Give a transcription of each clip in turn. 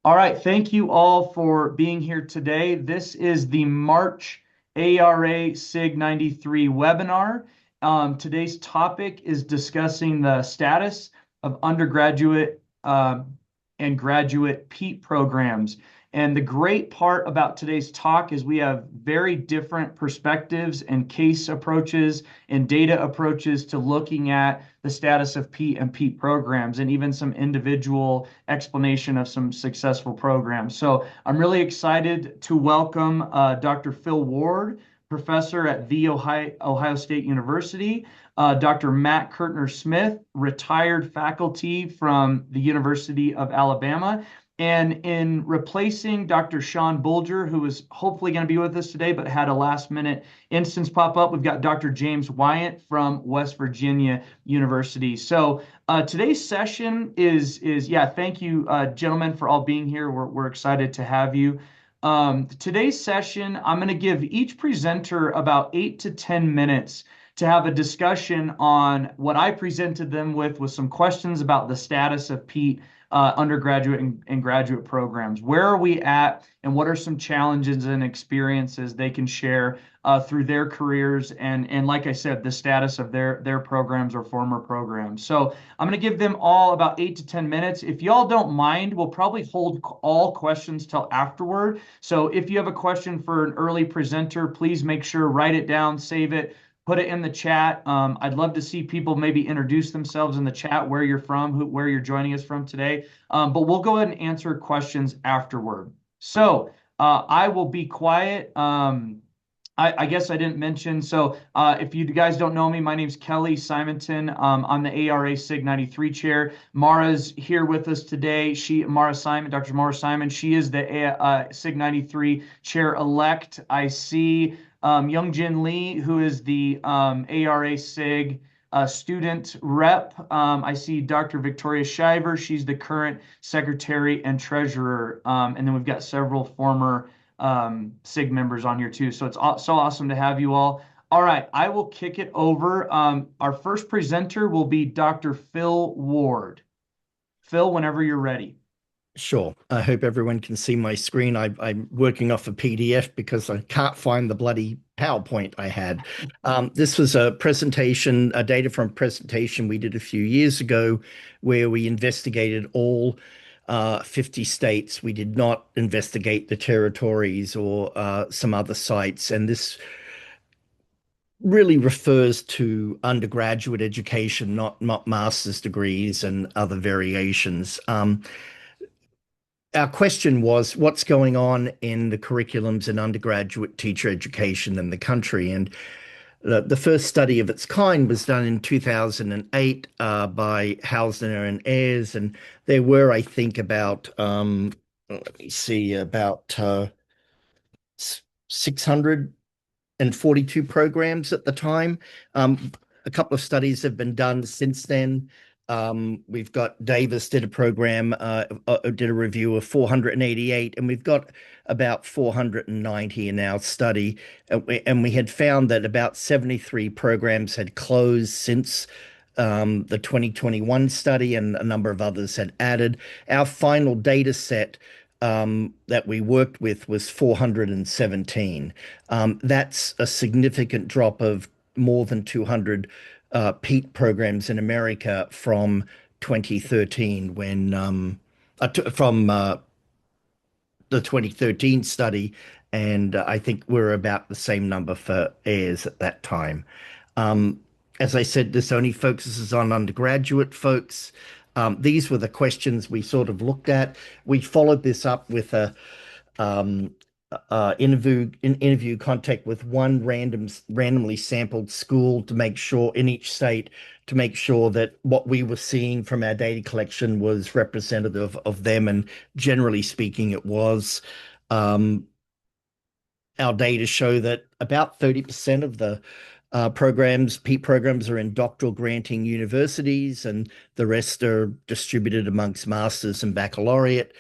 All right, thank you all for being here today. This is the March AERA SIG93 webinar. Today's topic is discussing the status of undergraduate and graduate PETE programs. And the great part about today's talk is we have very different perspectives and case approaches and data approaches to looking at the status of PETE and PETE programs, and even some individual explanation of some successful programs. So I'm really excited to welcome Dr. Phil Ward, professor at The Ohio State University, Dr. Matt Curtner-Smith, retired faculty from the University of Alabama. And in replacing Dr. Sean Bulger, who is hopefully going to be with us today, but had a last minute instance pop up, we've got Dr. James Wyatt from West Virginia University. So today's session is thank you, gentlemen, for all being here. We're excited to have you. Today's session, I'm going to give each presenter about 8 to 10 minutes to have a discussion on what I presented them with some questions about the status of PETE undergraduate and graduate programs. Where are we at, and what are some challenges and experiences they can share through their careers, and like I said, the status of their programs or former programs. So I'm going to give them all about 8 to 10 minutes. If y'all don't mind, we'll probably hold all questions till afterward. So if you have a question for an early presenter, please make sure, write it down, save it, put it in the chat. I'd love to see people maybe introduce themselves in the chat, where you're from, where you're joining us from today. But we'll go ahead and answer questions afterward. So I will be quiet. I guess I didn't mention. So if you guys don't know me, my name's Kelly Simonton. I'm the AERA SIG93 chair. Mara's here with us today. Dr. Mara Simon, she is the SIG93 chair-elect. I see Youngjin Lee, who is the AERA SIG student rep. I see Dr. Victoria Shiver. She's the current secretary and treasurer. And then we've got several former SIG members on here too. So it's so awesome to have you all. All right, I will kick it over. Our first presenter will be Dr. Phil Ward. Phil, whenever you're ready. Sure. I hope everyone can see my screen. I'm working off a PDF because I can't find the bloody PowerPoint I had. This was a presentation, a data from a presentation we did a few years ago where we investigated all 50 states. We did not investigate the territories or some other sites. And this really refers to undergraduate education, not master's degrees and other variations. Our question was, what's going on in the curriculums in undergraduate teacher education in the country? And the first study of its kind was done in 2008 by Hausner and Ayers, and there were, I think, about let me see, about 642 programs at the time. A couple of studies have been done since then. We've got Davis did a program, did a review of 488, and we've got about 490 in our study. And we had found that about 73 programs had closed since the 2021 study, and a number of others had added. Our final data set that we worked with was 417. That's a significant drop of more than 200 PETE programs in America from 2013 from the 2013 study, and I think we're about the same number for Ayers at that time. As I said, this only focuses on undergraduate folks. These were the questions we sort of looked at. We followed this up with a interview contact with one randomly sampled school to make sure in each state to make sure that what we were seeing from our data collection was representative of them, and generally speaking, it was. Our data show that about 30% of the PETE programs are in doctoral granting universities, and the rest are distributed amongst masters and baccalaureate.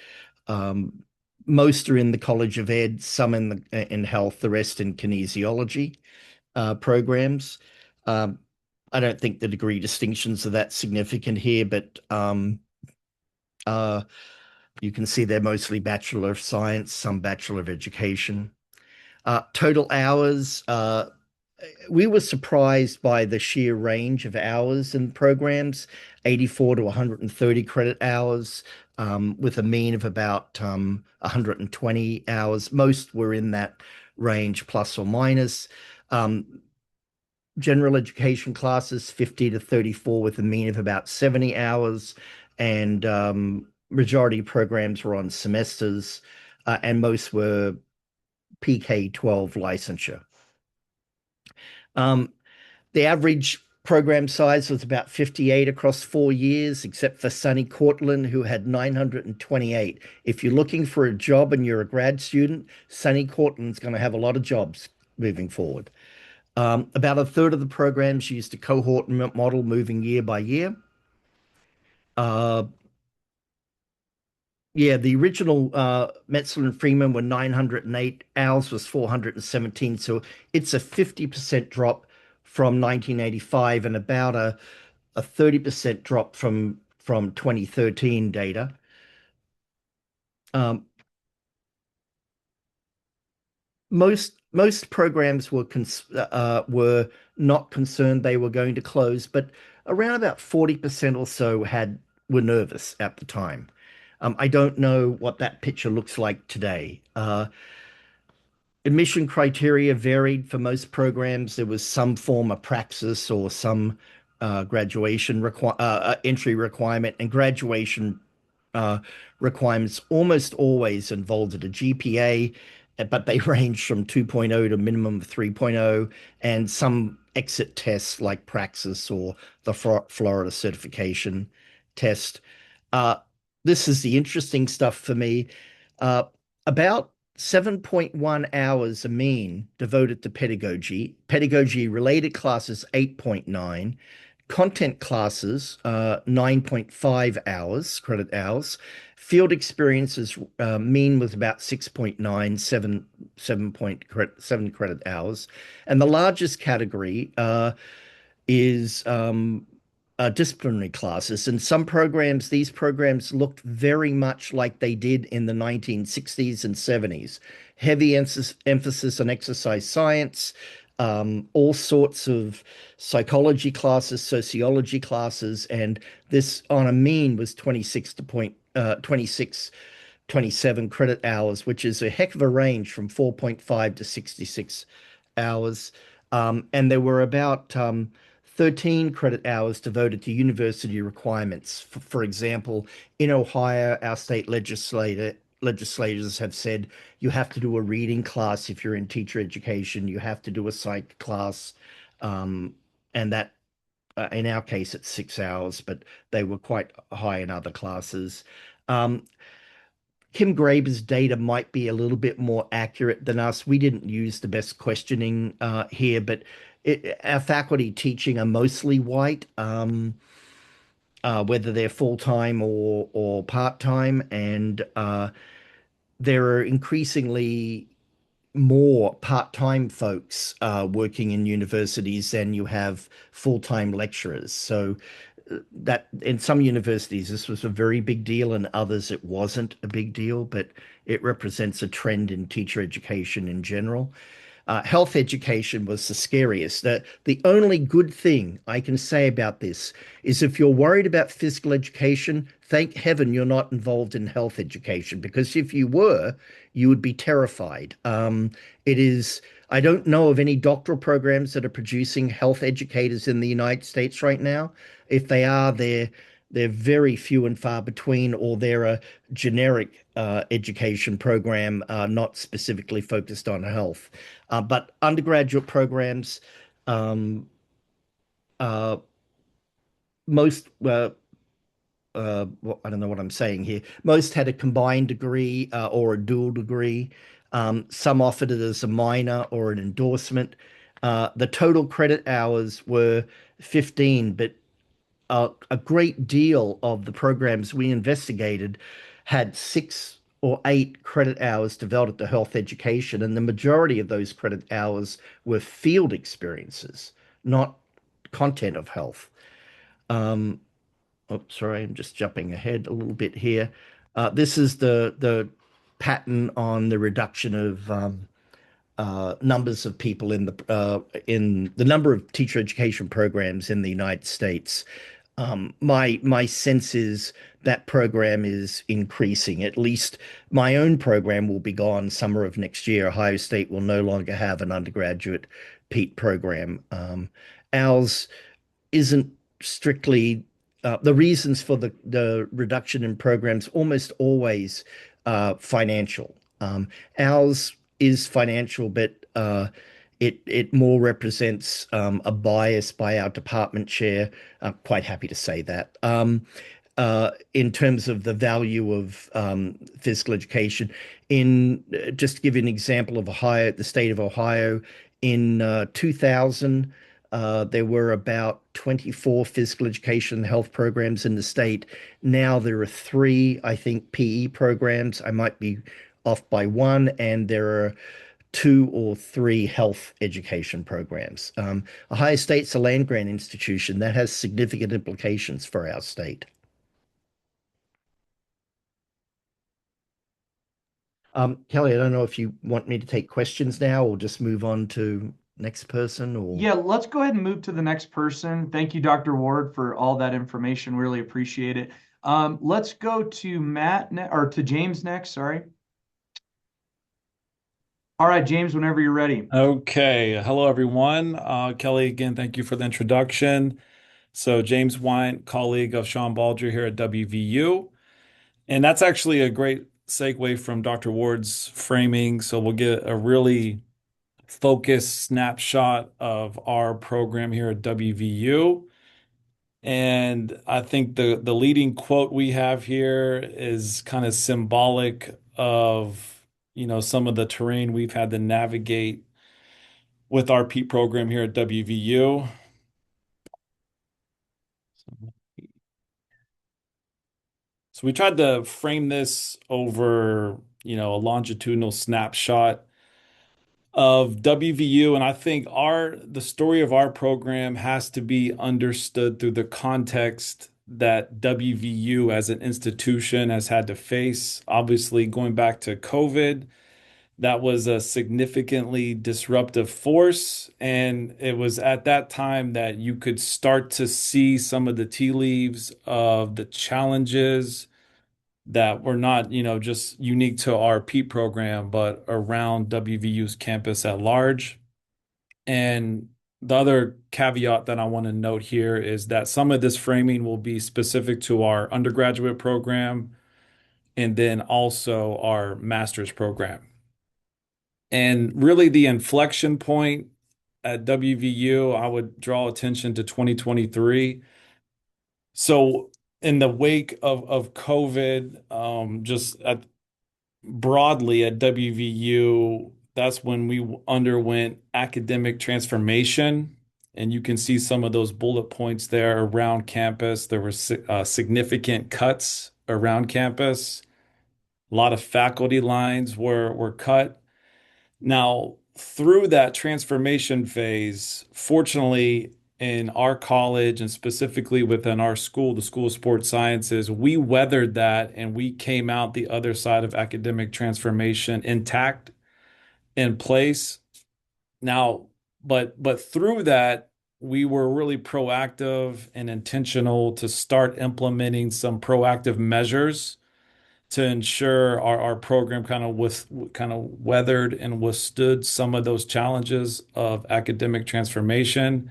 Most are in the College of Ed, some in health, the rest in kinesiology programs. I don't think the degree distinctions are that significant here, but You can see they're mostly Bachelor of Science, some Bachelor of Education. Total hours, we were surprised by the sheer range of hours in programs, 84 to 130 credit hours, with a mean of about 120 hours. Most were in that range, plus or minus. Um, General education classes, 50 to 34, with a mean of about 70 hours. And majority programs were on semesters, and most were PK-12 licensure. Um, the average program size was about 58 across 4 years, except for Sonny Cortland, who had 928. If you're looking for a job and you're a grad student, Sonny Cortland's going to have a lot of jobs moving forward. About a third of the programs used a cohort model moving year by year. Uh, Yeah, the original Metzler and Freeman were 908. Ours was 417. So it's a 50% drop from 1985 and about a 30% drop from 2013 data. Um, most programs were not concerned they were going to close, but around about 40% or so had were nervous at the time. I don't know what that picture looks like today. Admission criteria varied for most programs. There was some form of praxis or some entry requirement, and graduation uh, requirements almost always involved a GPA, but they range from 2.0 to minimum of 3.0, and some exit tests like praxis or the Florida certification test. Uh, this is the interesting stuff for me. Uh, about 7.1 hours a mean devoted to pedagogy. Pedagogy related classes, 8.9. Content classes, 9.5 hours, credit hours. Field experiences mean was about 6.9, 7 credit hours. And the largest category is disciplinary classes. In some programs, these programs looked very much like they did in the 1960s and 70s. Heavy emphasis on exercise science, all sorts of psychology classes, sociology classes, and this on a mean was 26, 27 credit hours, which is a heck of a range from 4.5 to 66 hours. And there were about 13 credit hours devoted to university requirements. For example, in Ohio, our state legislators have said you have to do a reading class if you're in teacher education, you have to do a psych class, and that in our case it's 6 hours, but they were quite high in other classes. Um, Kim Graber's data might be a little bit more accurate than us. We didn't use the best questioning here, but our faculty teaching are mostly white, whether they're full-time or part-time, and there are increasingly more part-time folks working in universities than you have full-time lecturers. So that in some universities this was a very big deal, and others it wasn't a big deal, but it represents a trend in teacher education in general. Health education was the scariest. The only good thing I can say about this is if you're worried about physical education, thank heaven you're not involved in health education, because if you were, you would be terrified. It is, I don't know of any doctoral programs that are producing health educators in the United States right now. If they are, they're very few and far between, or they're a generic education program, not specifically focused on health. But undergraduate programs, um, uh, most, well, I don't know what I'm saying here. Most had a combined degree or a dual degree. Some offered it as a minor or an endorsement. The total credit hours were 15, but a great deal of the programs we investigated had 6 or 8 credit hours devoted to health education, and the majority of those credit hours were field experiences, not content of health. Um, oh, sorry, I'm just jumping ahead a little bit here. This is the pattern on the reduction of numbers of people in the number of teacher education programs in the United States. My sense is that program is increasing. At least my own program will be gone summer of next year. Ohio State will no longer have an undergraduate PETE program. Ours isn't strictly the reasons for the reduction in programs almost always financial. Ours is financial, but it more represents a bias by our department chair. I'm quite happy to say that. In terms of the value of physical education, in just to give you an example of Ohio, the state of Ohio, in 2000, there were about 24 physical education and health programs in the state. Now there are three, I think, PE programs. I might be off by one, and there are two or three health education programs. Ohio State's a land grant institution that has significant implications for our state. Kelly, I don't know if you want me to take questions now or just move on to next person or. Yeah, let's go ahead and move to the next person. Thank you, Dr. Ward, for all that information. Really appreciate it. Let's go to or to James next. Sorry. All right, James, whenever you're ready. Okay. Hello, everyone. Kelly, again, thank you for the introduction. So, James Wyant, colleague of Sean Bulger here at WVU. And that's actually a great segue from Dr. Ward's framing. So, we'll get a really focused snapshot of our program here at WVU. And I think the leading quote we have here is kind of symbolic of, some of the terrain we've had to navigate with our PETE program here at WVU. So we tried to frame this over, a longitudinal snapshot of WVU, and I think the story of our program has to be understood through the context that WVU as an institution has had to face. Obviously, going back to COVID, that was a significantly disruptive force. And it was at that time that you could start to see some of the tea leaves of the challenges that were not, just unique to our PETE program, but around WVU's campus at large. And the other caveat that I want to note here is that some of this framing will be specific to our undergraduate program and then also our master's program. And really, the inflection point at WVU, I would draw attention to 2023. So, in the wake of COVID, broadly at WVU, that's when we underwent academic transformation. And you can see some of those bullet points there around campus. There were significant cuts around campus. A lot of faculty lines were cut. Now, through that transformation phase, fortunately, in our college and specifically within our school, the School of Sports Sciences, we weathered that and we came out the other side of academic transformation intact, in place. Now, but through that, we were really proactive and intentional to start implementing some proactive measures to ensure our program kind of weathered and withstood some of those challenges of academic transformation.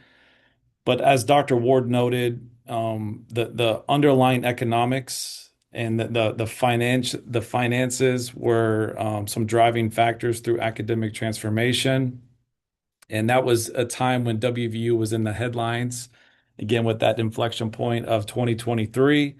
But as Dr. Ward noted, the underlying economics and the finances were some driving factors through academic transformation. And that was a time when WVU was in the headlines, again, with that inflection point of 2023.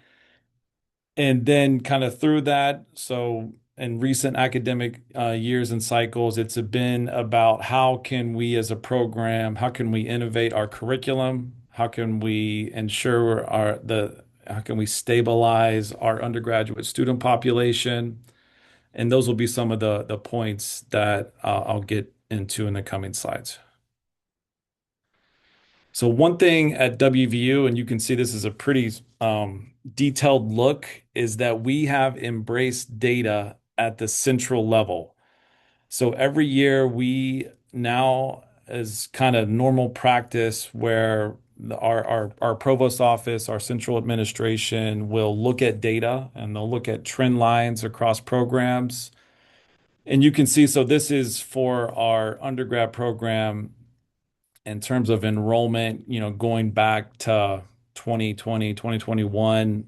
And then kind of through that, so in recent academic years and cycles, it's been about how can we as a program, how can we innovate our curriculum? How can we ensure how can we stabilize our undergraduate student population? And those will be some of the points that I'll get into in the coming slides. So one thing at WVU, and you can see this is a pretty detailed look is that we have embraced data at the central level. So every year we now is kind of normal practice where our provost office, our central administration will look at data and they'll look at trend lines across programs. And you can see, so this is for our undergrad program in terms of enrollment, going back to 2020, 2021.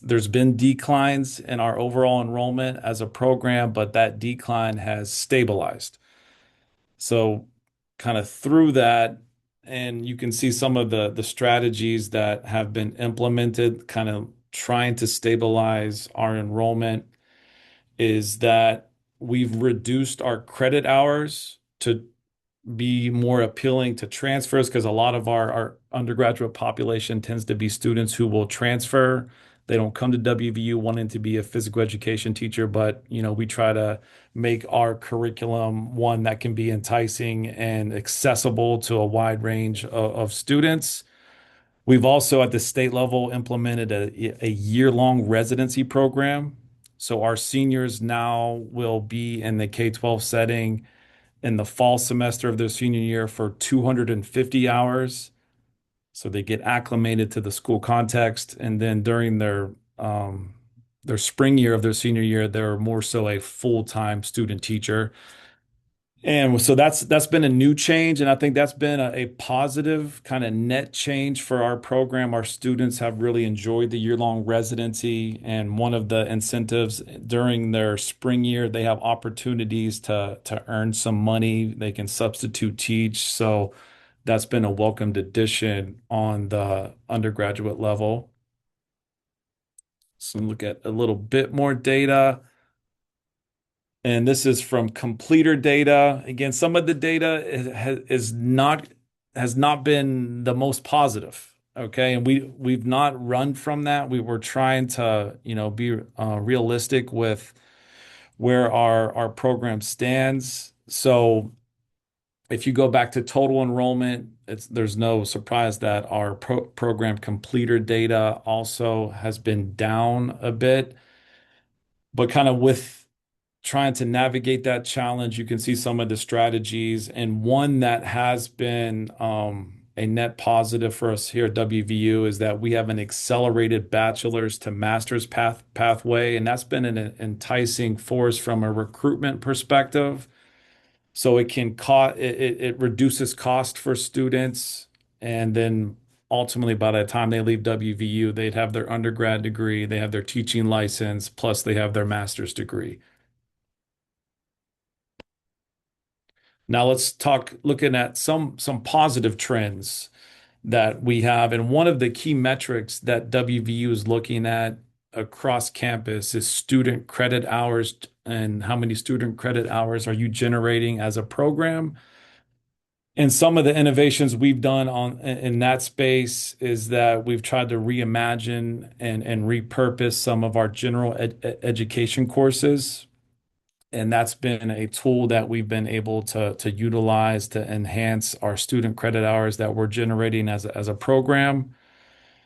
There's been declines in our overall enrollment as a program, but that decline has stabilized. So kind of through that, and you can see some of the strategies that have been implemented, kind of trying to stabilize our enrollment, is that we've reduced our credit hours to be more appealing to transfers because a lot of our undergraduate population tends to be students who will transfer. They don't come to WVU wanting to be a physical education teacher, but we try to make our curriculum one that can be enticing and accessible to a wide range of students. We've also at the state level implemented a year-long residency program. So our seniors now will be in the K-12 setting in the fall semester of their senior year for 250 hours. So they get acclimated to the school context. And then during their spring year of their senior year, they're more so a full-time student teacher. And so that's been a new change, and I think that's been a positive kind of net change for our program. Our students have really enjoyed the year-long residency, and one of the incentives during their spring year, they have opportunities to earn some money. They can substitute teach, so that's been a welcomed addition on the undergraduate level. So look at a little bit more data. And this is from completer data. Again, some of the data has not been the most positive. Okay, and we've not run from that. We were trying to be realistic with where our program stands. So if you go back to total enrollment, there's no surprise that our program completer data also has been down a bit. But kind of with trying to navigate that challenge, you can see some of the strategies. And one that has been a net positive for us here at WVU is that we have an accelerated bachelor's to master's pathway. And that's been an enticing force from a recruitment perspective. So it reduces cost for students. And then ultimately, by the time they leave WVU, they'd have their undergrad degree, they have their teaching license, plus they have their master's degree. Now let's talk looking at some positive trends that we have. And one of the key metrics that WVU is looking at across campus is student credit hours and how many student credit hours are you generating as a program. And some of the innovations we've done in that space is that we've tried to reimagine and repurpose some of our general education courses. And that's been a tool that we've been able to utilize to enhance our student credit hours that we're generating as a program.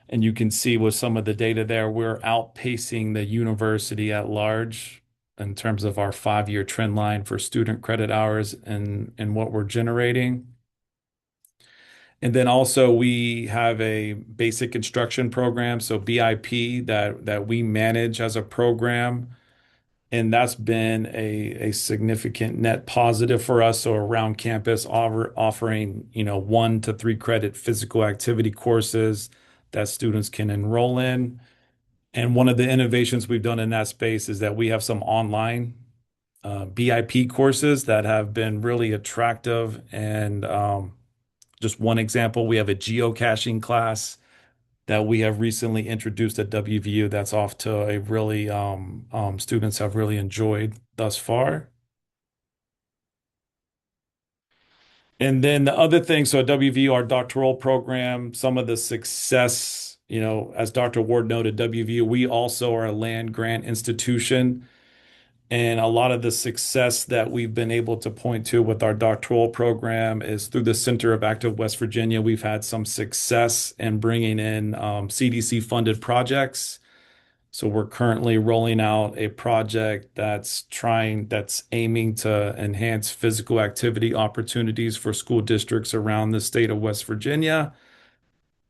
And you can see with some of the data there, we're outpacing the university at large in terms of our 5-year trend line for student credit hours and what we're generating. And then also we have a basic instruction program, so BIP, that we manage as a program. And that's been a significant net positive for us. So around campus offering, 1 to 3 credit physical activity courses that students can enroll in. And one of the innovations we've done in that space is that we have some online BIP courses that have been really attractive. And just one example, we have a geocaching class that we have recently introduced at WVU that's off to a really students have really enjoyed thus far. And then the other thing, so at WVU, our doctoral program, some of the success, as Dr. Ward noted, WVU, we also are a land grant institution. And a lot of the success that we've been able to point to with our doctoral program is through the Center of Active West Virginia. We've had some success in bringing in CDC funded projects. So we're currently rolling out a project that's aiming to enhance physical activity opportunities for school districts around the state of West Virginia.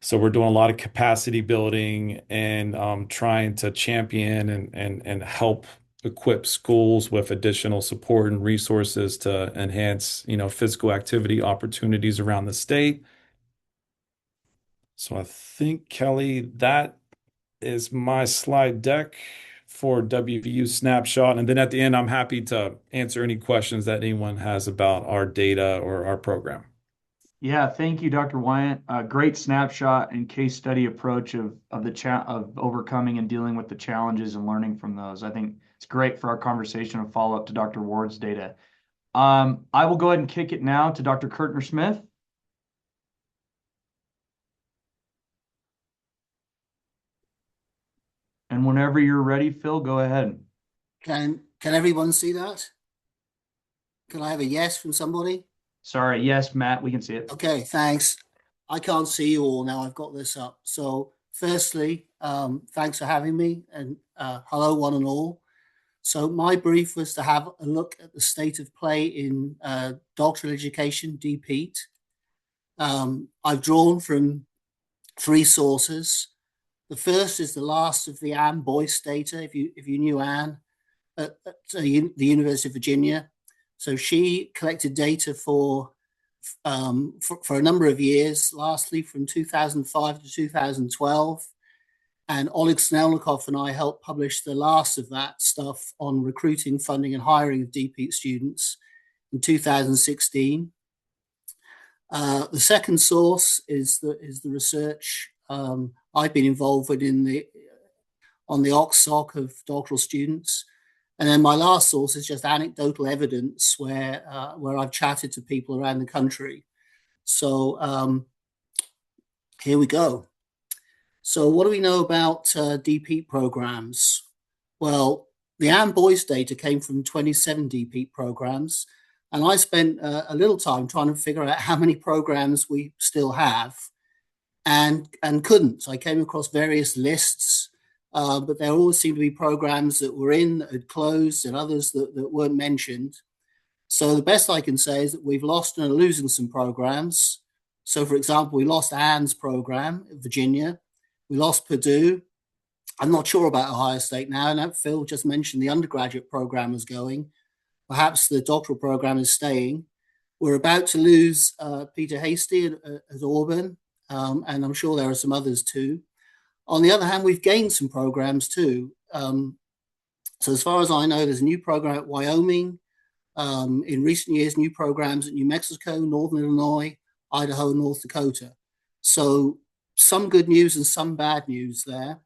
So we're doing a lot of capacity building and trying to champion and help equip schools with additional support and resources to enhance, physical activity opportunities around the state. So I think, Kelly, that is my slide deck for WVU snapshot. And then at the end, I'm happy to answer any questions that anyone has about our data or our program. Yeah, thank you, Dr. Wyant. A great snapshot and case study approach of overcoming and dealing with the challenges and learning from those. I think it's great for our conversation and follow up to Dr. Ward's data. I will go ahead and kick it now to Dr. Curtner-Smith. And whenever you're ready, Phil, go ahead. Can everyone see that? Can I have a yes from somebody? Sorry, yes, Matt, we can see it. Okay, thanks. I can't see you all now. I've got this up. So firstly, thanks for having me, and hello one and all. So my brief was to have a look at the state of play in doctoral education, DPETE. I've drawn from 3 sources. The first is the last of the Ann Boyce data, if you knew Ann, at the University of Virginia. So she collected data for a number of years, lastly from 2005 to 2012. And Oleg Snelnikov and I helped publish the last of that stuff on recruiting, funding, and hiring of DPETE students in 2016. The second source is the research I've been involved with on the OCSOC of doctoral students. And then my last source is just anecdotal evidence where I've chatted to people around the country. So here we go. So what do we know about DPETE programs? Well, the Ann Boyce data came from 27 DPETE programs. And I spent a little time trying to figure out how many programs we still have and couldn't. So I came across various lists, but there always seemed to be programs that were in, that had closed, and others that weren't mentioned. So the best I can say is that we've lost and are losing some programs. So for example, we lost Ann's program in Virginia. We lost Purdue. I'm not sure about Ohio State now. And Phil just mentioned the undergraduate program is going. Perhaps the doctoral program is staying. We're about to lose Peter Hasty at Auburn, and I'm sure there are some others too. On the other hand, we've gained some programs too. So as far as I know, there's a new program at Wyoming. In recent years, new programs at New Mexico, Northern Illinois, Idaho, and North Dakota. So some good news and some bad news there.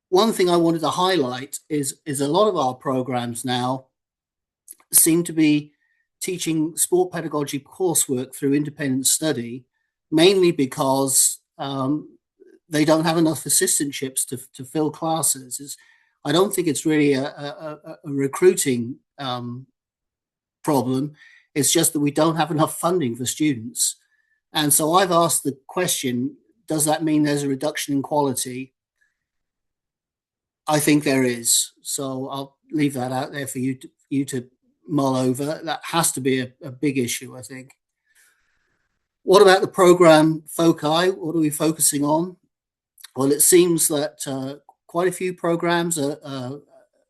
One thing I wanted to highlight is a lot of our programs now seem to be teaching sport pedagogy coursework through independent study, mainly because they don't have enough assistantships to fill classes. I don't think it's really a recruiting problem. It's just that we don't have enough funding for students. And so I've asked the question, does that mean there's a reduction in quality? I think there is. So I'll leave that out there for you to mull over. That has to be a big issue, I think. What about the program foci? What are we focusing on? Well, it seems that quite a few programs are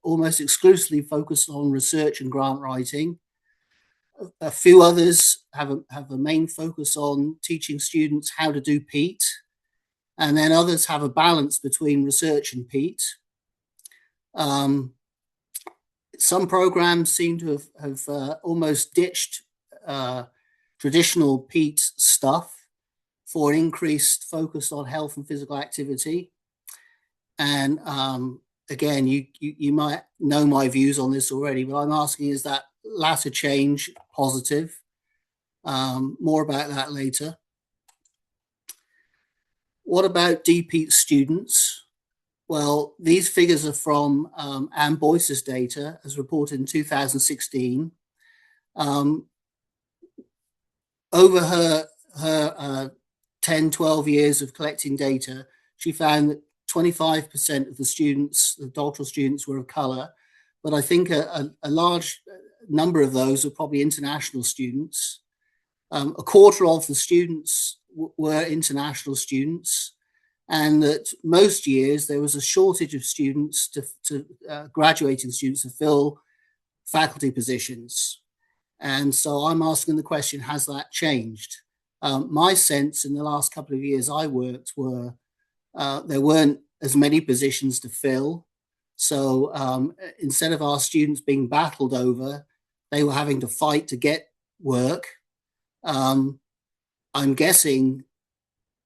almost exclusively focused on research and grant writing. A few others have a main focus on teaching students how to do PETE. And then others have a balance between research and PETE. Some programs seem to have almost ditched traditional PETE stuff for an increased focus on health and physical activity. And again, you might know my views on this already, but I'm asking, is that latter change positive? More about that later. What about DPETE students? Well, these figures are from Anne Boyce's data as reported in 2016. Over her 10, 12 years of collecting data, she found that 25% of the students, the doctoral students, were of color, but I think a large number of those were probably international students. A quarter of the students were international students, and that most years there was a shortage of students graduating students to fill faculty positions. And so I'm asking the question, has that changed? My sense in the last couple of years I worked were there weren't as many positions to fill. So instead of our students being battled over, they were having to fight to get work. I'm guessing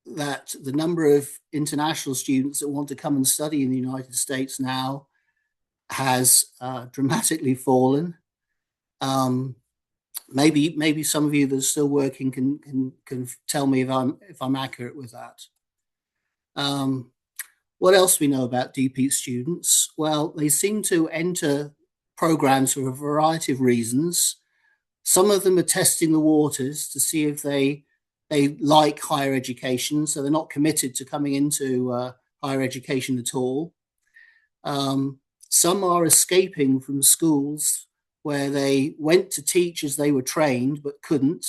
that the number of international students that want to come and study in the United States now has dramatically fallen. Maybe some of you that are still working can tell me if I'm accurate with that. What else we know about DPETE students? Well, they seem to enter programs for a variety of reasons. Some of them are testing the waters to see if they like higher education, so they're not committed to coming into higher education at all. Some are escaping from schools where they went to teach as they were trained but couldn't.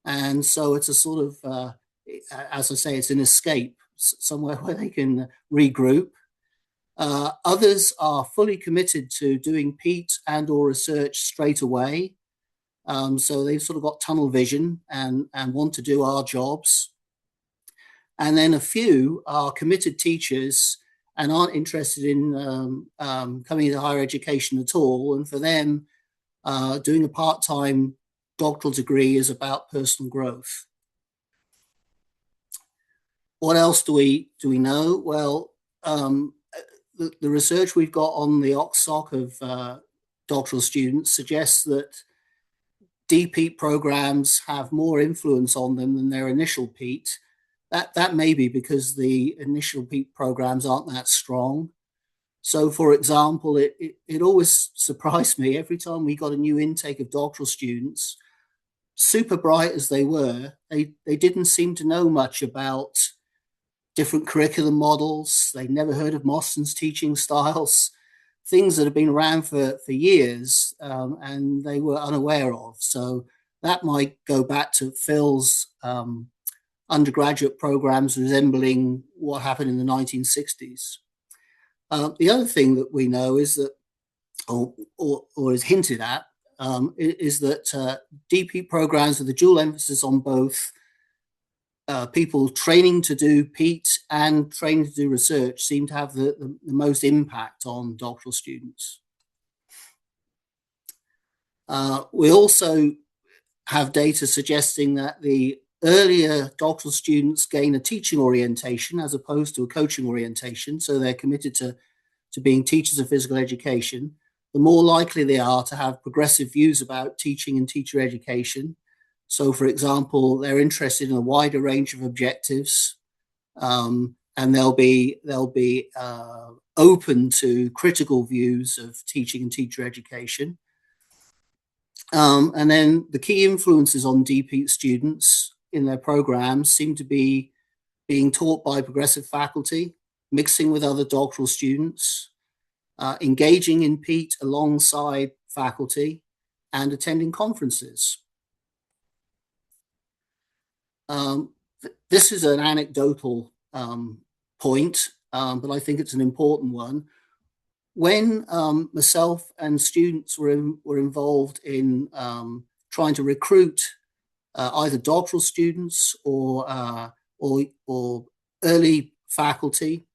And so it's a sort of, as I say, it's an escape, somewhere where they can regroup. Others are fully committed to doing PETE and or research straight away. So they've sort of got tunnel vision and want to do our jobs. And then a few are committed teachers and aren't interested in coming into higher education at all. And for them, doing a part-time doctoral degree is about personal growth. What else do we know? Well, the research we've got on the OCSOC of doctoral students suggests that DPETE programs have more influence on them than their initial PETE. That may be because the initial PETE programs aren't that strong. So, for example, it always surprised me every time we got a new intake of doctoral students, super bright as they were, they didn't seem to know much about different curriculum models. They'd never heard of Mostyn's teaching styles, things that have been around for years, and they were unaware of. So that might go back to Phil's undergraduate programs resembling what happened in the 1960s. The other thing that we know is that, or is hinted at, is that DPETE programs with a dual emphasis on both people training to do PETE and training to do research seem to have the most impact on doctoral students. We also have data suggesting that the earlier doctoral students gain a teaching orientation as opposed to a coaching orientation, so they're committed to being teachers of physical education, the more likely they are to have progressive views about teaching and teacher education. So, for example, they're interested in a wider range of objectives, and they'll be open to critical views of teaching and teacher education. And then the key influences on DPETE students in their programs seem to be being taught by progressive faculty, mixing with other doctoral students, engaging in PETE alongside faculty, and attending conferences. This is an anecdotal point, but I think it's an important one. When myself and students were involved in trying to recruit either doctoral students or early faculty,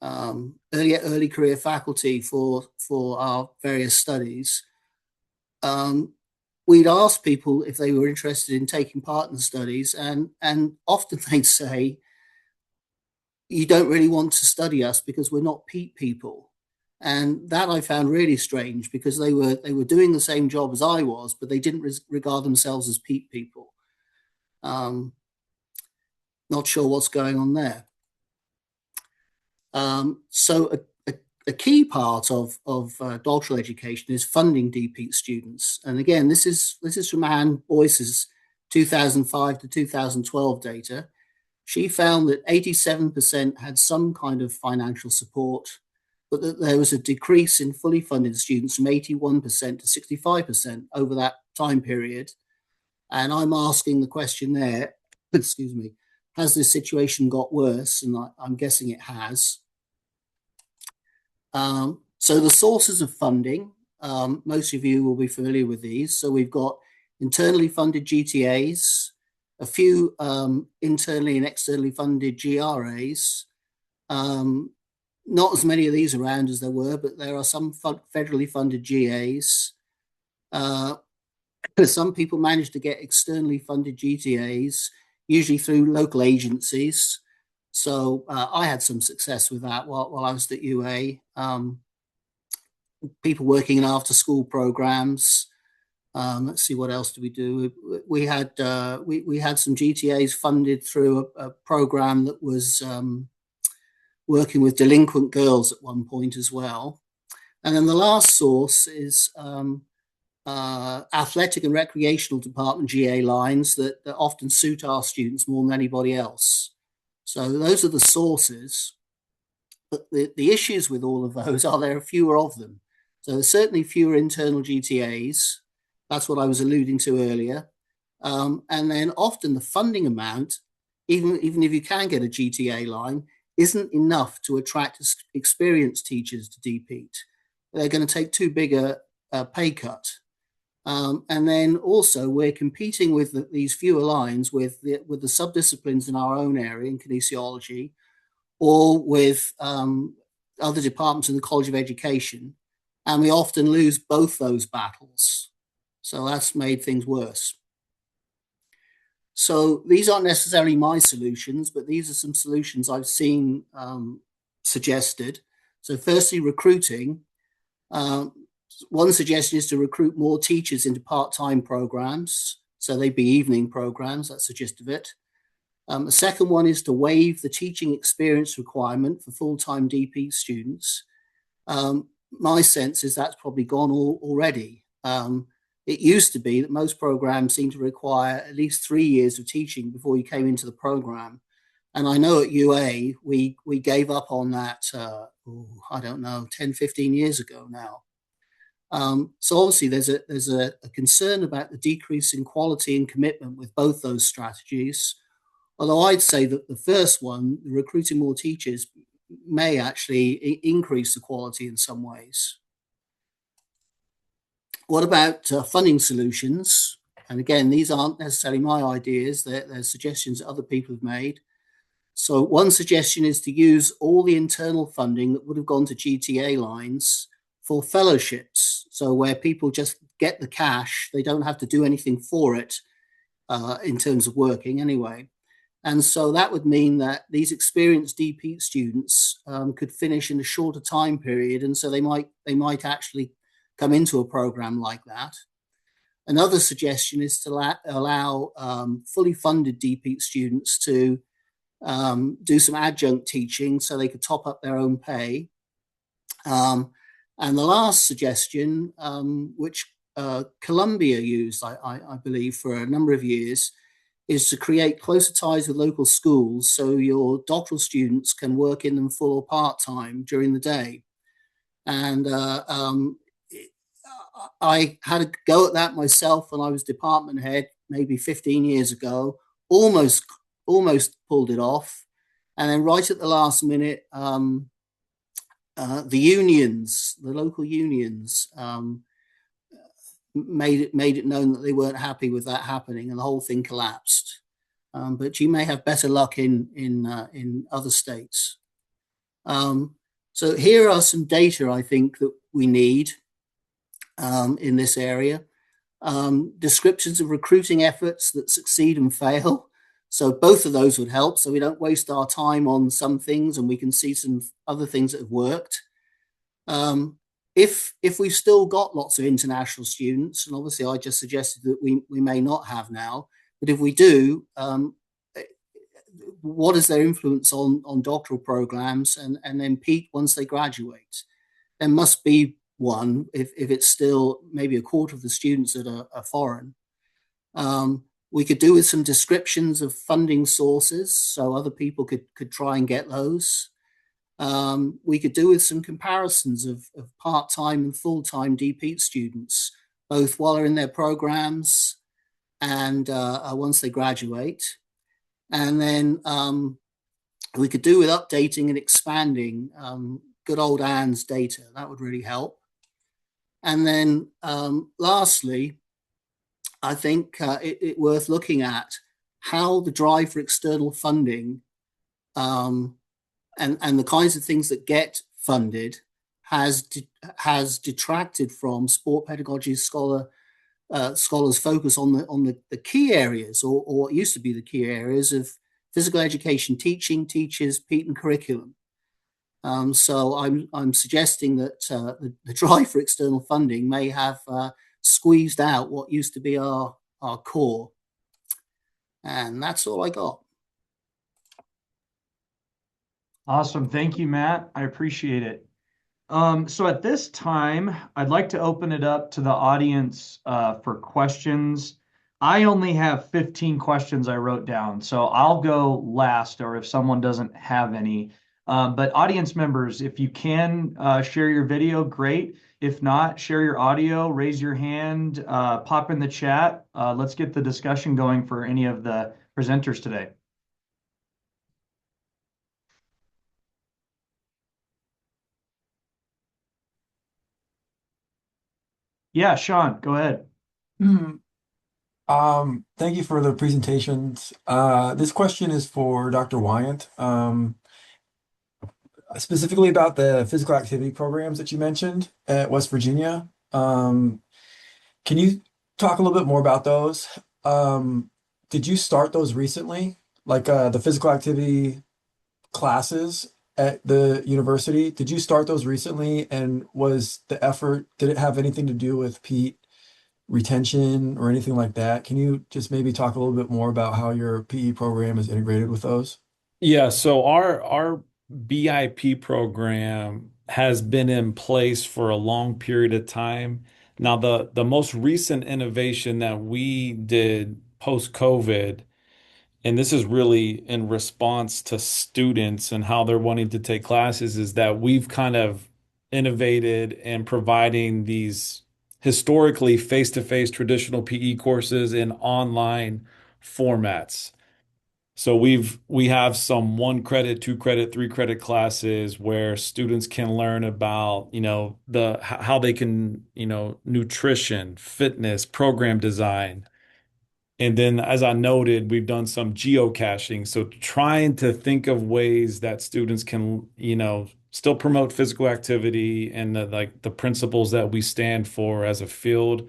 early career faculty for our various studies, we'd ask people if they were interested in taking part in the studies, and often they'd say, "You don't really want to study us because we're not PETE people." And that I found really strange, because they were doing the same job as I was, but they didn't regard themselves as PETE people. Not sure what's going on there. So a key part of doctoral education is funding DPETE students. And again, this is from Anne Boyce's 2005 to 2012 data. She found that 87% had some kind of financial support, but that there was a decrease in fully funded students from 81% to 65% over that time period. And I'm asking the question there, excuse me, has this situation got worse? And I'm guessing it has. So the sources of funding, most of you will be familiar with these. So we've got internally funded GTAs, a few internally and externally funded GRAs. Not as many of these around as there were, but there are some federally funded GAs. Some people manage to get externally funded GTAs, usually through local agencies. So I had some success with that while I was at UA. People working in after-school programs. Let's see, what else do we do? We had some GTAs funded through a program that was working with delinquent girls at one point as well. And then the last source is athletic and recreational department GA lines that often suit our students more than anybody else. So those are the sources. But the issues with all of those are there are fewer of them. So there's certainly fewer internal GTAs. That's what I was alluding to earlier. And then often the funding amount, even if you can get a GTA line, isn't enough to attract experienced teachers to DPETE. They're going to take too big a pay cut. And then also we're competing with these fewer lines with the subdisciplines in our own area in kinesiology, or with other departments in the College of Education. And we often lose both those battles. So that's made things worse. So these aren't necessarily my solutions, but these are some solutions I've seen suggested. So firstly, recruiting. One suggestion is to recruit more teachers into part-time programs. So they'd be evening programs, that's the gist of it. The second one is to waive the teaching experience requirement for full-time DP students. My sense is that's probably gone already. It used to be that most programs seemed to require at least 3 years of teaching before you came into the program. And I know at UA, we gave up on that, I don't know, 10, 15 years ago now. So obviously there's a concern about the decrease in quality and commitment with both those strategies. Although I'd say that the first one, recruiting more teachers, may actually increase the quality in some ways. What about funding solutions? And again, these aren't necessarily my ideas. They're suggestions that other people have made. So one suggestion is to use all the internal funding that would have gone to GTA lines for fellowships. So where people just get the cash, they don't have to do anything for it in terms of working anyway. And so that would mean that these experienced DP students could finish in a shorter time period. And so they might actually come into a program like that. Another suggestion is to allow fully funded DP students to do some adjunct teaching so they could top up their own pay. And the last suggestion, which Columbia used, I believe, for a number of years, is to create closer ties with local schools so your doctoral students can work in them full or part-time during the day. And I had a go at that myself when I was department head maybe 15 years ago, almost pulled it off. And then right at the last minute, the unions, the local unions, made it known that they weren't happy with that happening, and the whole thing collapsed. But you may have better luck in other states. So here are some data I think that we need in this area. Descriptions of recruiting efforts that succeed and fail. So both of those would help, so we don't waste our time on some things and we can see some other things that have worked. If we've still got lots of international students, and obviously I just suggested that we may not have now, but if we do, what is their influence on doctoral programs, and then PETE once they graduate? There must be one if it's still maybe a quarter of the students that are foreign. We could do with some descriptions of funding sources so other people could try and get those. We could do with some comparisons of part-time and full-time DPETE students, both while they're in their programs and once they graduate. And then we could do with updating and expanding good old Anne's data. That would really help. And then lastly, I think it's worth looking at how the drive for external funding and the kinds of things that get funded has detracted from sport pedagogy scholars' focus on the key areas, or what used to be the key areas of physical education teaching, teachers, PETE, and curriculum. So I'm suggesting that the drive for external funding may have squeezed out what used to be our core. And that's all I got. Awesome. Thank you, Matt. I appreciate it. So at this time, I'd like to open it up to the audience for questions. I only have 15 questions I wrote down, so I'll go last, or if someone doesn't have any. But audience members, if you can share your video, great. If not, share your audio, raise your hand, pop in the chat. Let's get the discussion going for any of the presenters today. Yeah, Sean, go ahead. Thank you for the presentations. This question is for Dr. Wyant, specifically about the physical activity programs that you mentioned at West Virginia. Can you talk a little bit more about those? Did you start those recently, like the physical activity classes at the university? Did you start those recently? And was the effort, did it have anything to do with PETE retention or anything like that? Can you just maybe talk a little bit more about how your PE program is integrated with those? Yeah, so our BIP program has been in place for a long period of time. Now, the most recent innovation that we did post-COVID, and this is really in response to students and how they're wanting to take classes, is that we've kind of innovated in providing these historically face-to-face traditional PE courses in online formats. So we have some 1 credit, 2 credit, 3 credit classes where students can learn about, how they can, nutrition, fitness, program design. And then, as I noted, we've done some geocaching. So trying to think of ways that students can, still promote physical activity and the principles that we stand for as a field,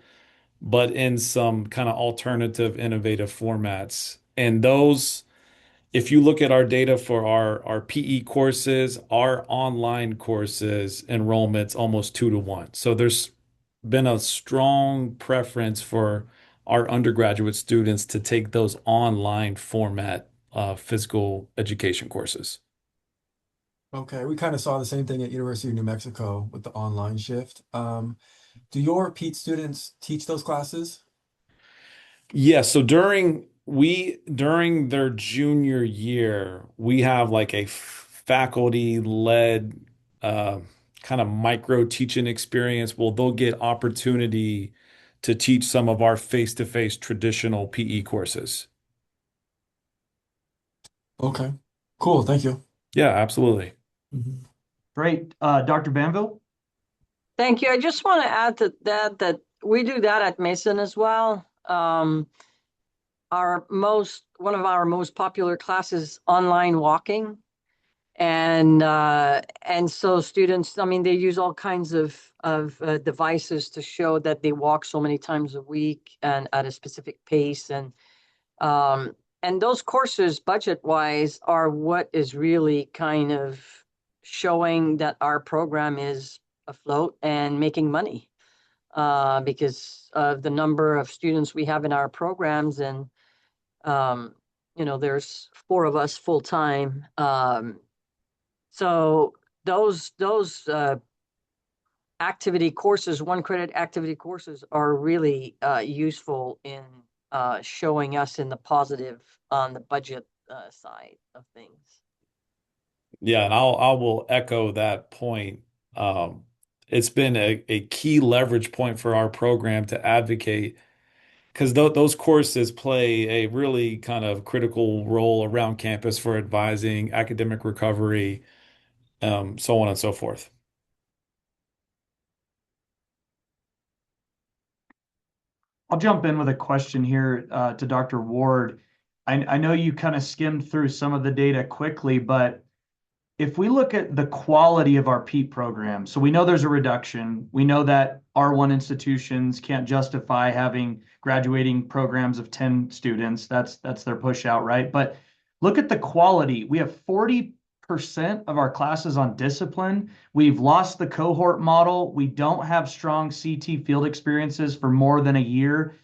but in some kind of alternative, innovative formats. And those, if you look at our data for our PE courses, our online courses enrollment's almost 2 to 1. So there's been a strong preference for our undergraduate students to take those online format physical education courses. Okay, we kind of saw the same thing at University of New Mexico with the online shift. Do your PETE students teach those classes? Yeah, so during their junior year, we have like a faculty-led kind of micro teaching experience. Well, they'll get opportunity to teach some of our face-to-face traditional PE courses. Okay, cool. Thank you. Yeah, absolutely. Great. Dr. Banville? Thank you. I just want to add to that we do that at Mason as well. One of our most popular classes, online walking. And so students, I mean, they use all kinds of devices to show that they walk so many times a week and at a specific pace. And those courses, budget-wise, are what is really kind of showing that our program is afloat and making money because of the number of students we have in our programs. And there's 4 of us full time. So those activity courses, 1 credit activity courses, are really useful in showing us in the positive on the budget side of things. Yeah, and I will echo that point. It's been a key leverage point for our program to advocate because those courses play a really kind of critical role around campus for advising academic recovery, so on and so forth. I'll jump in with a question here to Dr. Ward. I know you kind of skimmed through some of the data quickly, but if we look at the quality of our PETE program, so we know there's a reduction. We know that R1 institutions can't justify having graduating programs of 10 students. That's their push out, right? But look at the quality. We have 40% of our classes on discipline. We've lost the cohort model. We don't have strong CT field experiences for more than a year.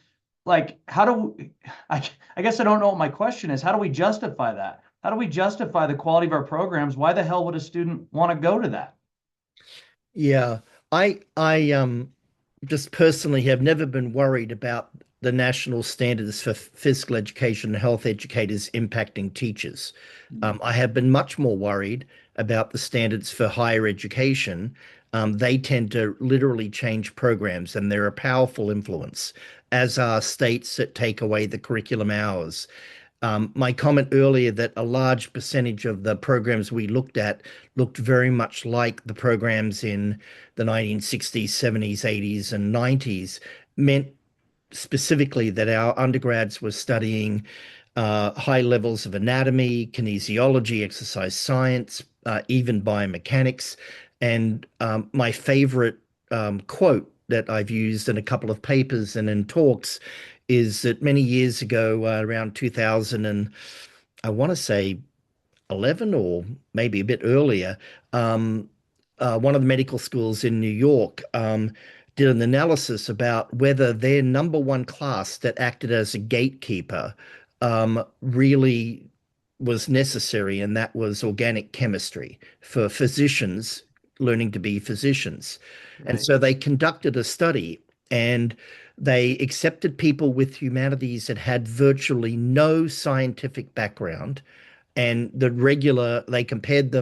Like, I guess I don't know what my question is. How do we justify that? How do we justify the quality of our programs? Why the hell would a student want to go to that? Yeah, I just personally have never been worried about the national standards for physical education and health educators impacting teachers. I have been much more worried about the standards for higher education. They tend to literally change programs, and they're a powerful influence, as are states that take away the curriculum hours. My comment earlier that a large percentage of the programs we looked at looked very much like the programs in the 1960s, 70s, 80s, and 90s meant specifically that our undergrads were studying high levels of anatomy, kinesiology, exercise science, even biomechanics. And my favorite quote that I've used in a couple of papers and in talks is that many years ago, around 2000, and I want to say 11 or maybe a bit earlier, one of the medical schools in New York did an analysis about whether their number one class that acted as a gatekeeper really was necessary, and that was organic chemistry for physicians learning to be physicians. And so they conducted a study, and they accepted people with humanities that had virtually no scientific background, and they compared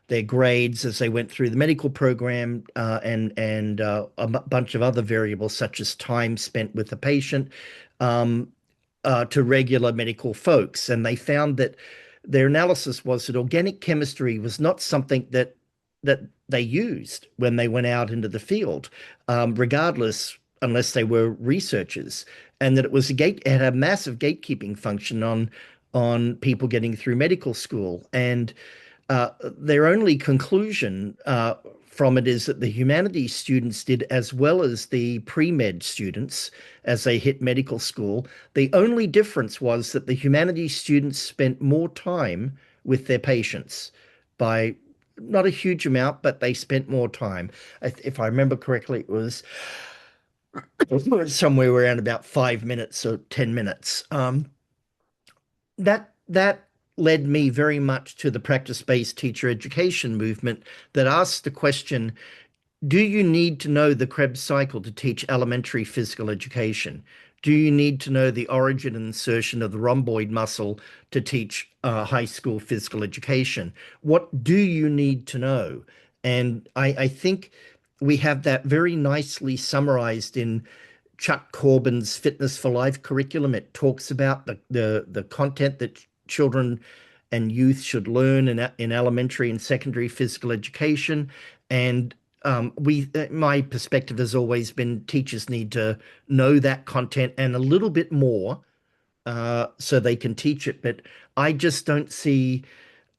their grades as they went through the medical program, and bunch of other variables such as time spent with the patient, to regular medical folks. And they found that their analysis was that organic chemistry was not something that they used when they went out into the field, regardless, unless they were researchers, and that it had a massive gatekeeping function on people getting through medical school. And their only conclusion from it is that the humanities students did as well as the pre-med students as they hit medical school. The only difference was that the humanities students spent more time with their patients by not a huge amount, but they spent more time. If I remember correctly, it was somewhere around about 5 minutes or 10 minutes. That led me very much to the practice-based teacher education movement that asks the question, do you need to know the Krebs cycle to teach elementary physical education? Do you need to know the origin and insertion of the rhomboid muscle to teach high school physical education? What do you need to know? And I think we have that very nicely summarized in Chuck Corbin's Fitness for Life curriculum. It talks about the content that children and youth should learn in elementary and secondary physical education. And my perspective has always been teachers need to know that content and a little bit more so they can teach it. But I just don't see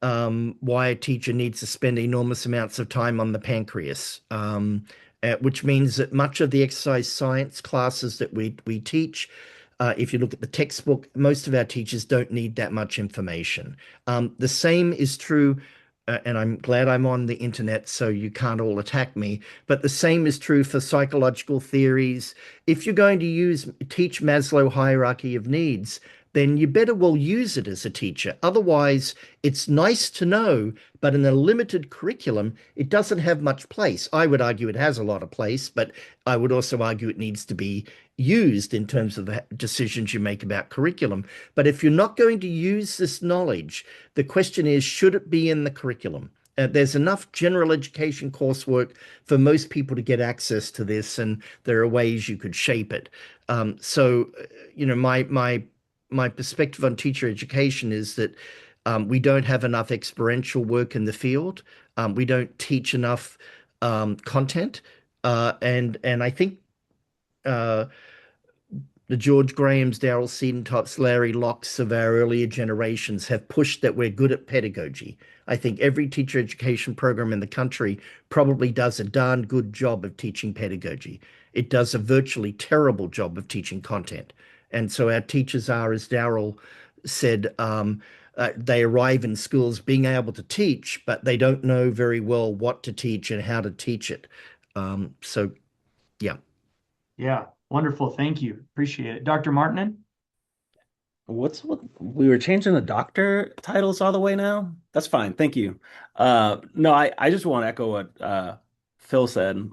why a teacher needs to spend enormous amounts of time on the pancreas, which means that much of the exercise science classes that we teach, if you look at the textbook, most of our teachers don't need that much information. The same is true, and I'm glad I'm on the internet so you can't all attack me, but the same is true for psychological theories. If you're going to teach Maslow hierarchy of needs, then you better well use it as a teacher. Otherwise, it's nice to know, but in a limited curriculum, it doesn't have much place. I would argue it has a lot of place, but I would also argue it needs to be used in terms of the decisions you make about curriculum. But if you're not going to use this knowledge, the question is, should it be in the curriculum? There's enough general education coursework for most people to get access to this, and there are ways you could shape it. So, my perspective on teacher education is that we don't have enough experiential work in the field. We don't teach enough content, and I think uh, the George Grahams, Darrell Seedentop's, Larry Locks of our earlier generations have pushed that we're good at pedagogy. I think every teacher education program in the country probably does a darn good job of teaching pedagogy. It does a virtually terrible job of teaching content. And so our teachers are, as Darrell said, they arrive in schools being able to teach, but they don't know very well what to teach and how to teach it. So, yeah. Yeah, wonderful. Thank you. Appreciate it. Dr. Martinen? What's what we were changing the doctor titles all the way now? That's fine. Thank you. No, I just want to echo what Phil said.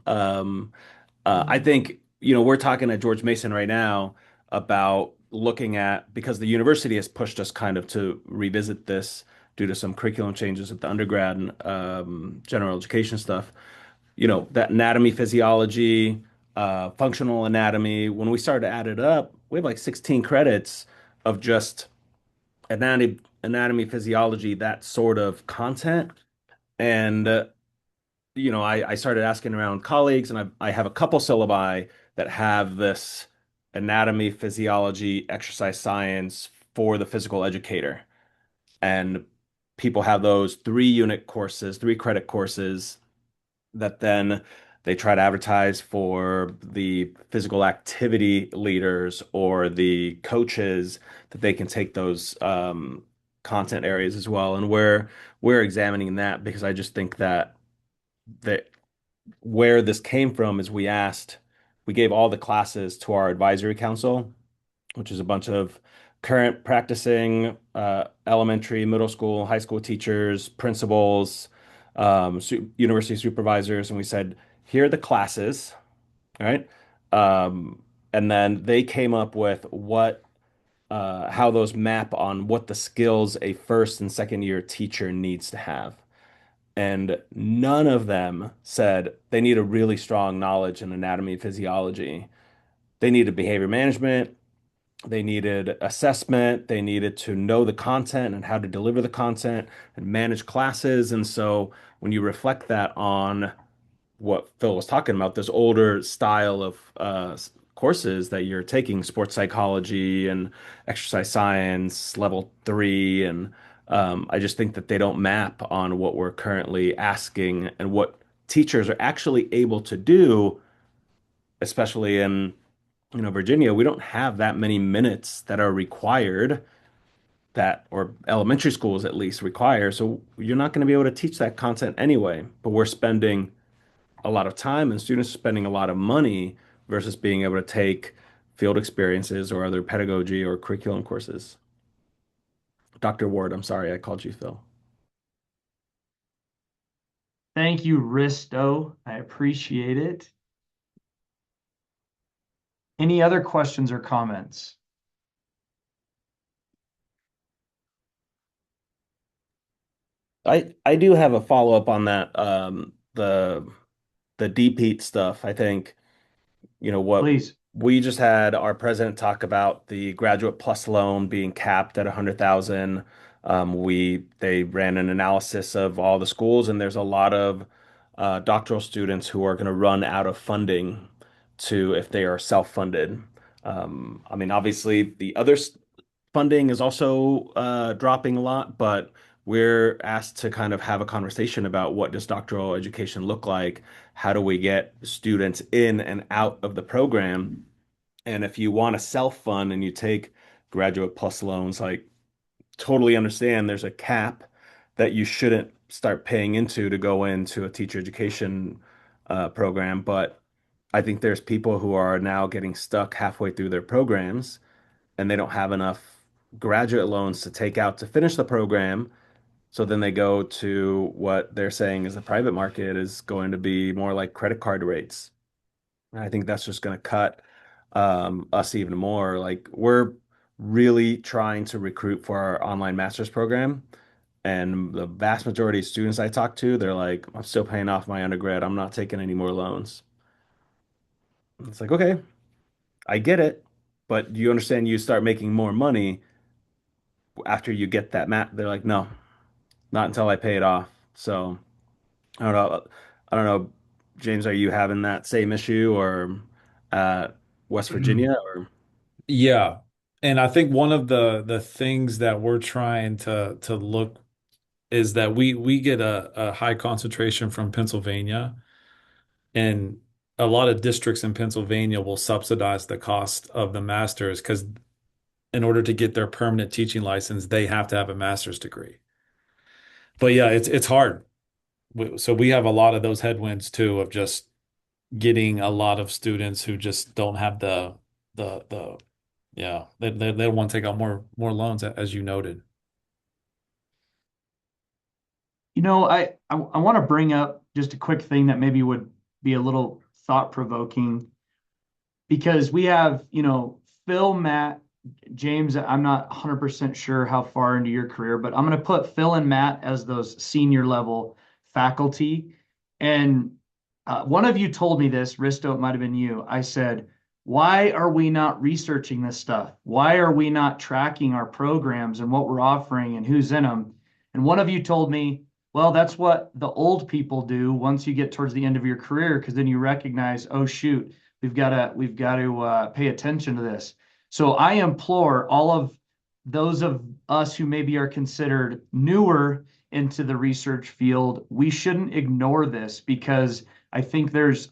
I think, we're talking at George Mason right now about looking at, because the university has pushed us kind of to revisit this due to some curriculum changes at the undergrad and general education stuff. That anatomy, physiology, functional anatomy, when we started to add it up, we have like 16 credits of just anatomy, physiology, that sort of content. And I started asking around colleagues, and I have a couple syllabi that have this anatomy, physiology, exercise science for the physical educator. And people have those 3-unit courses, 3-credit courses that then they try to advertise for the physical activity leaders or the coaches that they can take those content areas as well. And we're examining that because I just think that where this came from is we gave all the classes to our advisory council, which is a bunch of current practicing elementary, middle school, high school teachers, principals, university supervisors, and we said, here are the classes, all right? And then they came up with how those map on what the skills a first and second year teacher needs to have. And none of them said they need a really strong knowledge in anatomy and physiology. They needed behavior management. They needed assessment. They needed to know the content and how to deliver the content and manage classes. And so when you reflect that on what Phil was talking about, this older style of courses that you're taking, sports psychology and exercise science, level 3, and I just think that they don't map on what we're currently asking and what teachers are actually able to do, especially in Virginia. We don't have that many minutes that are required that, or elementary schools at least require. So you're not going to be able to teach that content anyway, but we're spending a lot of time and students are spending a lot of money versus being able to take field experiences or other pedagogy or curriculum courses. Dr. Ward, I'm sorry I called you Phil. Thank you, Risto. I appreciate it. Any other questions or comments? I do have a follow-up on that. The DPETE stuff. I think, what Please. we just had our president talk about the graduate plus loan being capped at 100,000. They ran an analysis of all the schools, and there's a lot of doctoral students who are going to run out of funding if they are self-funded. I mean, obviously the other funding is also dropping a lot, but we're asked to kind of have a conversation about what does doctoral education look like? How do we get students in and out of the program? And if you want to self-fund and you take graduate plus loans, like totally understand there's a cap that you shouldn't start paying into to go into a teacher education program. But I think there's people who are now getting stuck halfway through their programs and they don't have enough graduate loans to take out to finish the program. So then they go to what they're saying is the private market is going to be more like credit card rates. And I think that's just going to cut us even more. Like we're really trying to recruit for our online master's program. And the vast majority of students I talk to, they're like, I'm still paying off my undergrad. I'm not taking any more loans. It's like, okay, I get it. But you understand you start making more money after you get that they're like, no, not until I pay it off. So I don't know. I don't know, James, are you having that same issue or West Virginia or Yeah. And I think one of the things that we're trying to look is that we get a high concentration from Pennsylvania, and a lot of districts in Pennsylvania will subsidize the cost of the masters because in order to get their permanent teaching license, they have to have a master's degree. But yeah, it's hard. So we have a lot of those headwinds too of just getting a lot of students who just don't have the yeah, they want to take out more loans as you noted. I want to bring up just a quick thing that maybe would be a little thought-provoking because we have, Phil, Matt, James, I'm not 100% sure how far into your career, but I'm going to put Phil and Matt as those senior level faculty. And one of you told me this, Risto, it might have been you. I said, why are we not researching this stuff? Why are we not tracking our programs and what we're offering and who's in them? And one of you told me, well, that's what the old people do once you get towards the end of your career, because then you recognize, oh shoot, we've got to pay attention to this. So I implore all of those of us who maybe are considered newer into the research field, we shouldn't ignore this because I think there's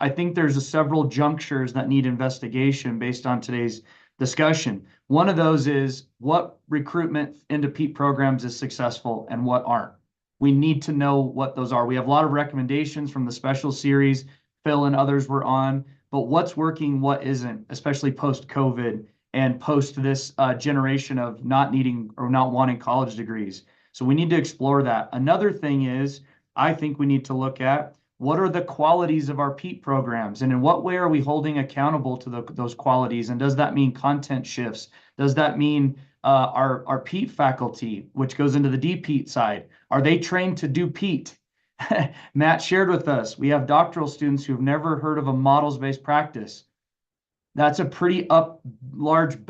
several junctures that need investigation based on today's discussion. One of those is what recruitment into PETE programs is successful and what aren't. We need to know what those are. We have a lot of recommendations from the special series Phil and others were on, but what's working, what isn't, especially post-COVID and post this generation of not needing or not wanting college degrees. So we need to explore that. Another thing is, I think we need to look at what are the qualities of our PETE programs and in what way are we holding accountable to those qualities? And does that mean content shifts? Does that mean our PETE faculty, which goes into the DPETE side, are they trained to do PETE? Matt shared with us, we have doctoral students who've never heard of a models-based practice. That's a pretty uphill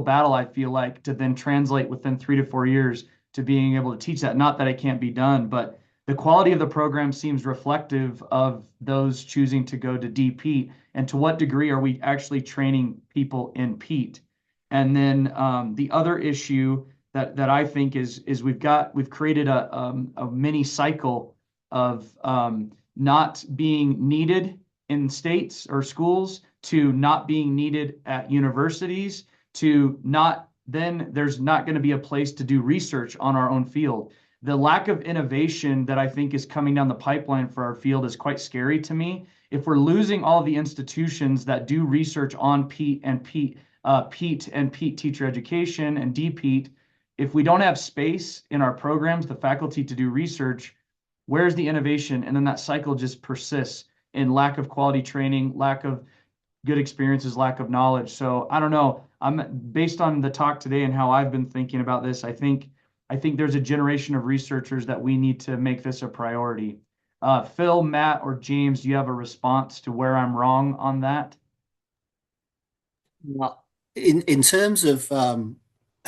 battle, I feel like, to then translate within 3 to 4 years to being able to teach that. Not that it can't be done, but the quality of the program seems reflective of those choosing to go to DPETE, and to what degree are we actually training people in PETE? And then the other issue that I think is we've created a mini cycle of not being needed in states or schools to not being needed at universities to not then there's not going to be a place to do research on our own field. The lack of innovation that I think is coming down the pipeline for our field is quite scary to me. If we're losing all the institutions that do research on PETE and PETE teacher education and DPETE, if we don't have space in our programs, the faculty to do research, where's the innovation? And then that cycle just persists in lack of quality training, lack of good experiences, lack of knowledge. So I don't know. I'm based on the talk today and how I've been thinking about this. I think there's a generation of researchers that we need to make this a priority. Phil, Matt, or James, do you have a response to where I'm wrong on that? Well, in terms of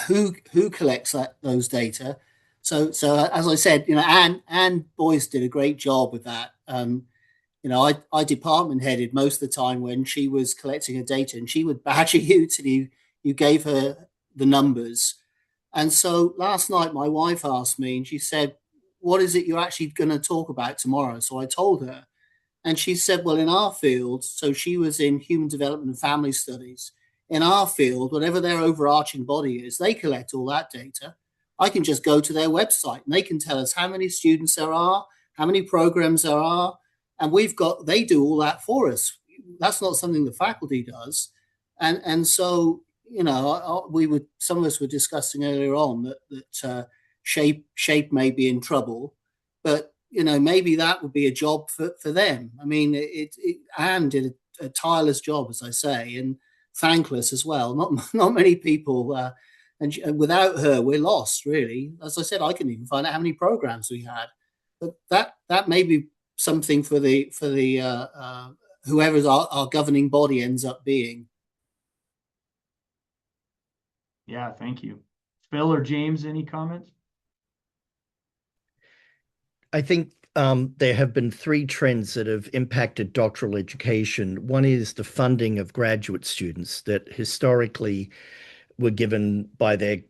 who collects those data, so as I said, Anne Boyce did a great job with that. I department headed most of the time when she was collecting her data, and she would badger you till you gave her the numbers. And so last night, my wife asked me, and she said, "What is it you're actually going to talk about tomorrow?" So I told her, and she said, "Well, in our field," so she was in human development and family studies. In our field, whatever their overarching body is, they collect all that data. I can just go to their website, and they can tell us how many students there are, how many programs there are, and they do all that for us. That's not something the faculty does. And so, you know, some of us were discussing earlier on that shape may be in trouble, but you know, maybe that would be a job for them. I mean, Anne did a tireless job, as I say, and thankless as well. Not many people, and without her, we're lost. Really, as I said, I couldn't even find out how many programs we had. But that may be something for the whoever our governing body ends up being. Yeah, thank you. Phil or James, any comments? I think there have been three trends that have impacted doctoral education. One is the funding of graduate students that historically were given by their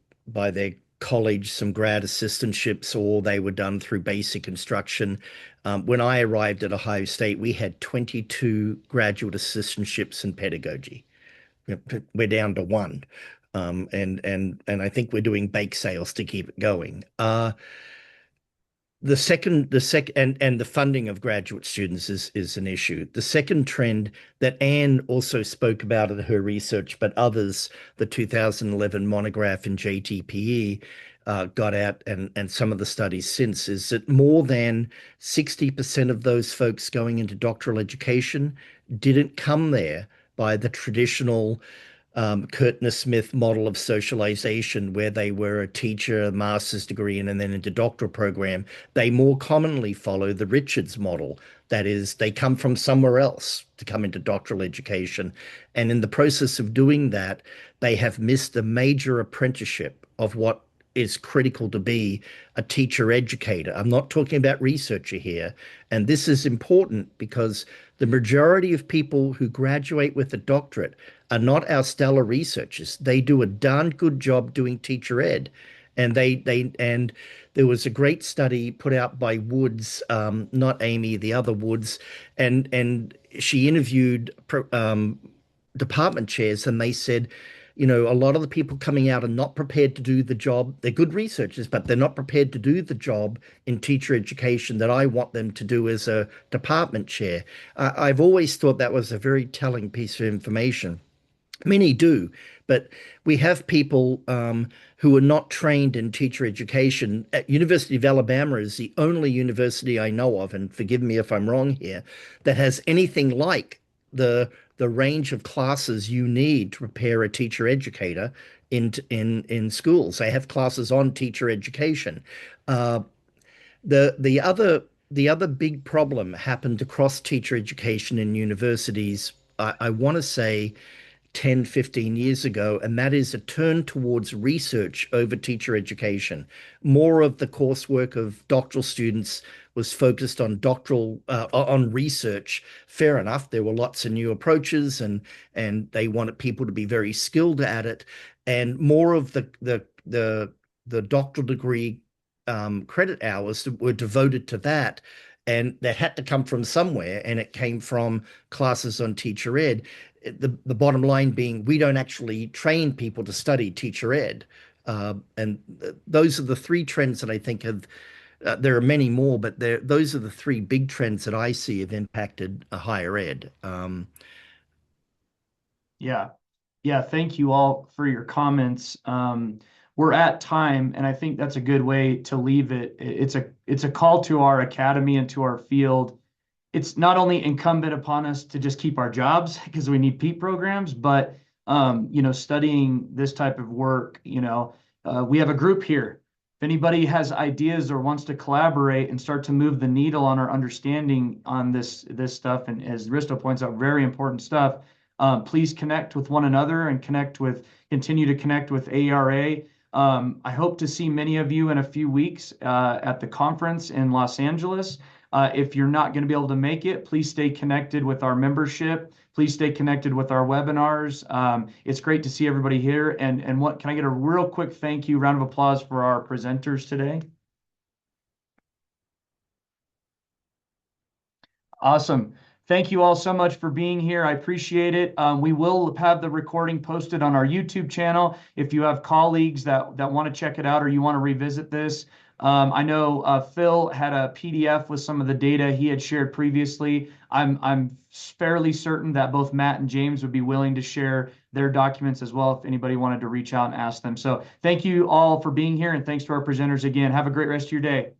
college some grad assistantships, or they were done through basic instruction. When I arrived at Ohio State, we had 22 graduate assistantships in pedagogy. We're down to one. And I think we're doing bake sales to keep it going. The funding of graduate students is an issue. The second trend that Anne also spoke about in her research, but others, the 2011 monograph in JTPE got out, and some of the studies since, is that more than 60% of those folks going into doctoral education didn't come there by the traditional Curtner-Smith model of socialization, where they were a teacher, a master's degree, and then into doctoral program. They more commonly follow the Richards model. That is, they come from somewhere else to come into doctoral education. And in the process of doing that, they have missed a major apprenticeship of what is critical to be a teacher educator. I'm not talking about researcher here. And this is important because the majority of people who graduate with a doctorate are not our stellar researchers. They do a darn good job doing teacher ed. And there was a great study put out by Woods, not Amy, the other Woods, and she interviewed department chairs, and they said, you know, a lot of the people coming out are not prepared to do the job. They're good researchers, but they're not prepared to do the job in teacher education that I want them to do as a department chair. I've always thought that was a very telling piece of information. Many do, but we have people who are not trained in teacher education. At University of Alabama is the only university I know of, and forgive me if I'm wrong here, that has anything like the range of classes you need to prepare a teacher educator in schools. They have classes on teacher education. The other big problem happened across teacher education in universities, I want to say 10, 15 years ago, and that is a turn towards research over teacher education. More of the coursework of doctoral students was focused on on research. Fair enough, there were lots of new approaches, and they wanted people to be very skilled at it, and more of the doctoral degree credit hours were devoted to that. And that had to come from somewhere, and it came from classes on teacher ed. The bottom line being, we don't actually train people to study teacher ed. And those are the three trends that I think have, there are many more, but those are the three big trends that I see have impacted higher ed. Yeah, thank you all for your comments. We're at time, and I think that's a good way to leave it. It's a call to our academy and to our field. It's not only incumbent upon us to just keep our jobs because we need PETE programs, but you know, studying this type of work, you know, we have a group here. If anybody has ideas or wants to collaborate and start to move the needle on our understanding on this stuff, and as Risto points out, very important stuff, please connect with one another and continue to connect with AERA. I hope to see many of you in a few weeks at the conference in Los Angeles. If you're not going to be able to make it, please stay connected with our membership. Please stay connected with our webinars. It's great to see everybody here. And what can I get a real quick thank you, round of applause for our presenters today? Awesome. Thank you all so much for being here. I appreciate it. We will have the recording posted on our YouTube channel. If you have colleagues that want to check it out or you want to revisit this, I know Phil had a PDF with some of the data he had shared previously. I'm fairly certain that both Matt and James would be willing to share their documents as well if anybody wanted to reach out and ask them. So thank you all for being here, and thanks to our presenters again. Have a great rest of your day.